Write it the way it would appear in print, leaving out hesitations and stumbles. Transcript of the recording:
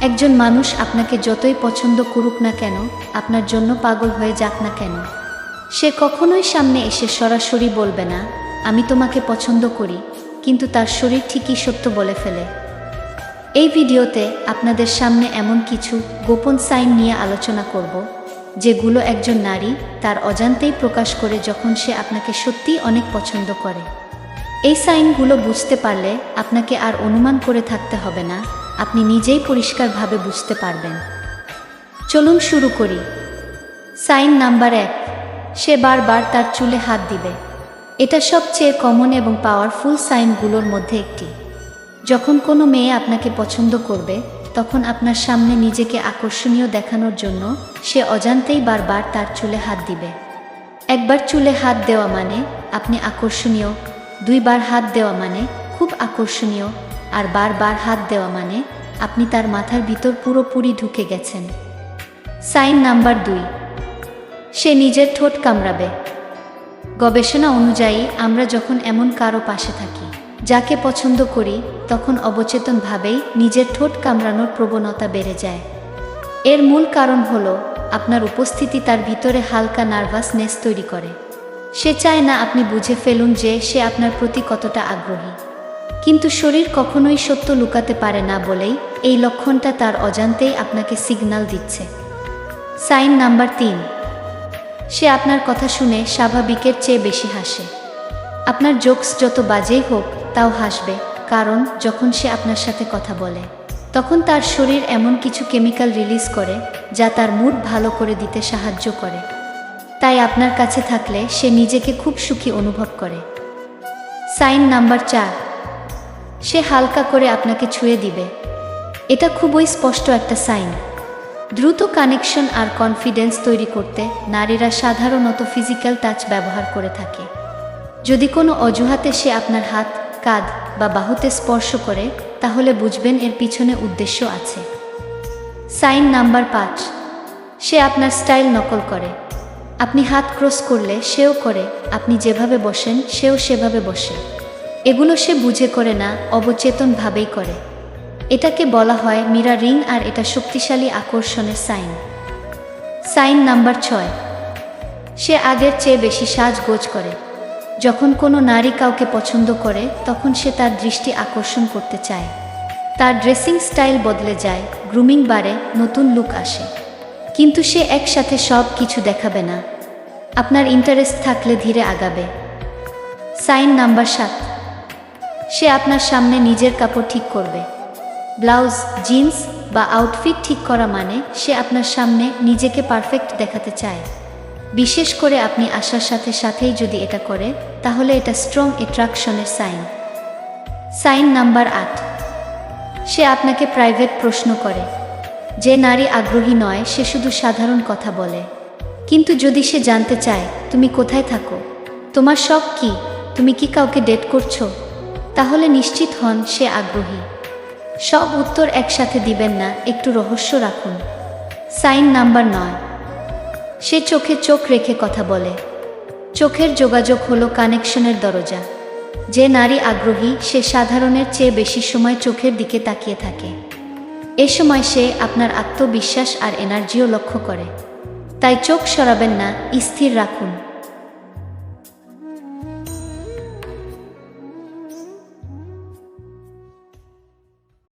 একজন মানুষ আপনাকে যতই পছন্দ করুক না কেন, আপনার জন্য পাগল হয়ে যাক না কেন, সে কখনোই সামনে এসে সরাসরি বলবে না আমি তোমাকে পছন্দ করি, কিন্তু তার শরীর ঠিকই সত্য বলে ফেলে। এই ভিডিওতে আপনাদের সামনে এমন কিছু গোপন সাইন নিয়ে আলোচনা করব, যেগুলো একজন নারী তার অজান্তেই প্রকাশ করে যখন সে আপনাকে সত্যিই অনেক পছন্দ করে। এই সাইনগুলো বুঝতে পারলে আপনাকে আর অনুমান করে থাকতে হবে না, আপনি নিজেই পরিষ্কারভাবে বুঝতে পারবেন। চলুন শুরু করি। সাইন নাম্বার 1, সে বারবার তার চুলে হাত দিবে। এটা সবচেয়ে কমন এবং পাওয়ারফুল সাইনগুলোর মধ্যে একটি। যখন কোনো মেয়ে আপনাকে পছন্দ করবে, তখন আপনার সামনে নিজেকে আকর্ষণীয় দেখানোর জন্য সে অজান্তেই বারবার তার চুলে হাত দিবে। একবার চুলে হাত দেওয়া মানে আপনি আকর্ষণীয়, 2 বার হাত দেওয়া মানে খুব আকর্ষণীয়, আর বারবার হাত দেওয়া মানে আপনি তার মাথার ভিতর পুরোপুরি ঢুকে গেছেন। সাইন নাম্বার 2, সে নিজের ঠোঁট কামড়াবে। গবেষণা অনুযায়ী আমরা যখন এমন কারো পাশে থাকি যাকে পছন্দ করি, তখন অবচেতনভাবেই নিজের ঠোঁট কামড়ানোর প্রবণতা বেড়ে যায়। এর মূল কারণ হলো আপনার উপস্থিতি তার ভিতরে হালকা নার্ভাসনেস তৈরি করে। সে চায় না আপনি বুঝে ফেলুন যে সে আপনার প্রতি কতটা আগ্রহী, কিন্তু শরীর কখনোই সত্য লুকাতে পারে না বলেই এই লক্ষণটা তার অজান্তেই আপনাকে সিগন্যাল দিচ্ছে। সাইন নাম্বার 3, সে আপনার কথা শুনে স্বাভাবিকের চেয়ে বেশি হাসে। আপনার জোকস যত বাজেই হোক তাও হাসবে, কারণ যখন সে আপনার সাথে কথা বলে তখন তার শরীর এমন কিছু কেমিক্যাল রিলিজ করে যা তার মুড ভালো করে দিতে সাহায্য করে। তাই আপনার কাছে থাকলে সে নিজেকে খুব সুখী অনুভব করে। সাইন নাম্বার 4, সে হালকা করে আপনাকে ছুঁয়ে দিবে। এটা খুবই স্পষ্ট একটা সাইন। দ্রুত কানেকশন আর কনফিডেন্স তৈরি করতে নারীরা সাধারণত ফিজিক্যাল টাচ ব্যবহার করে থাকে। যদি কোনো অজুহাতে সে আপনার হাত, কাঁধ বা বাহুতে স্পর্শ করে, তাহলে বুঝবেন এর পিছনে উদ্দেশ্য আছে। সাইন নাম্বার 5, সে আপনার স্টাইল নকল করে। আপনি হাত ক্রস করলে সেও করে, আপনি যেভাবে বসেন সেও সেভাবে বসে। এগুলো সে বুঝে করে না, অবচেতনভাবেই করে। এটাকে বলা হয় মিরর রিং, আর এটা শক্তিশালী আকর্ষণের সাইন। সাইন নাম্বার 6, সে আগের চেয়ে বেশি সাজগোজ করে। যখন কোনো নারী কাউকে পছন্দ করে, তখন সে তার দৃষ্টি আকর্ষণ করতে চায়। তার ড্রেসিং স্টাইল বদলে যায়, গ্রুমিং বাড়ে, নতুন লুক আসে। কিন্তু সে একসাথে সব কিছু দেখাবে না। আপনার ইন্টারেস্ট থাকলে ধীরে আগাবে। সাইন নাম্বার 7, সে আপনার সামনে নিজের কাপড় ঠিক করবে। ব্লাউজ, জিন্স বা আউটফিট ঠিক করা মানে সে আপনার সামনে নিজেকে পারফেক্ট দেখাতে চায়। বিশেষ করে আপনি আসার সাথে সাথেই যদি এটা করে, তাহলে এটা স্ট্রং অ্যাট্রাকশনের সাইন। সাইন নাম্বার 8, সে আপনাকে প্রাইভেট প্রশ্ন করে। যে নারী আগ্রহী নয় সে শুধু সাধারণ কথা বলে, কিন্তু যদি সে জানতে চায় তুমি কোথায় থাকো, তোমার শখ কি, তুমি কি কাউকে ডেট করছো, তাহলে নিশ্চিত হন সে আগ্রহী। সব উত্তর একসাথে দিবেন না, একটু রহস্য রাখুন। সাইন নাম্বার 9, সে চোখে চোখ রেখে কথা বলে। চোখের যোগাযোগ হলো কানেকশনের দরজা। যে নারী আগ্রহী সে সাধারণের চেয়ে বেশি সময় চোখের দিকে তাকিয়ে থাকে। এ সময় সে আপনার আত্মবিশ্বাস আর এনার্জিও লক্ষ্য করে। তাই চোখ সরাবেন না, স্থির রাখুন।